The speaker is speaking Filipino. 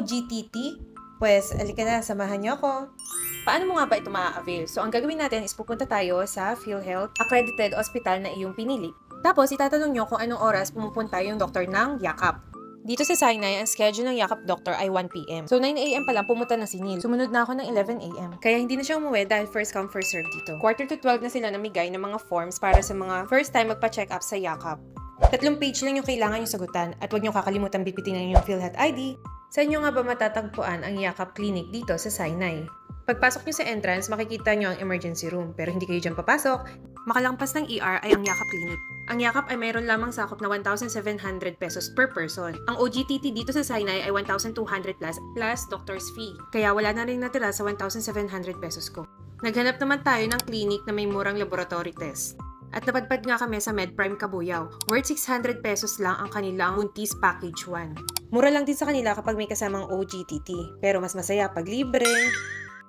OGTT? Pues, alika na, samahan niyo ako. Paano mo nga ba ito maa-avail? So, ang gagawin natin is pupunta tayo sa PhilHealth accredited hospital na iyong pinili. Tapos, itatanong nyo kung anong oras pumupunta yung doktor ng yakap. Dito sa Sinai, ang schedule ng yakap doctor ay 1 p.m. So, 9 a.m. pa lang pumunta na si Neil. Sumunod na ako ng 11 a.m. Kaya hindi na siya umuwi dahil first come first serve dito. Quarter to 12 na sila namigay ng mga forms para sa mga first time magpa-check up sa yakap. 3 page lang yung kailangan yung sagutan at huwag nyo kakalimutan bipitin ang inyong PhilHealth ID. Sa inyo nga ba matatagpuan ang yakap clinic dito sa Sinai? Pagpasok nyo sa entrance, makikita nyo ang emergency room pero hindi kayo dyan papasok. Makalampas ng ER ay ang yakap clinic. Ang yakap ay mayroon lamang sakop na 1,700 pesos per person. Ang OGTT dito sa Sinai ay 1,200 plus doctor's fee. Kaya wala na rin natira sa 1,700 pesos ko. Naghanap naman tayo ng clinic na may murang laboratory test. At napadpad nga kami sa MedPrime Cabuyao. Worth 600 pesos lang ang kanilang buntis package 1. Mura lang din sa kanila kapag may kasamang OGTT. Pero mas masaya pag libre.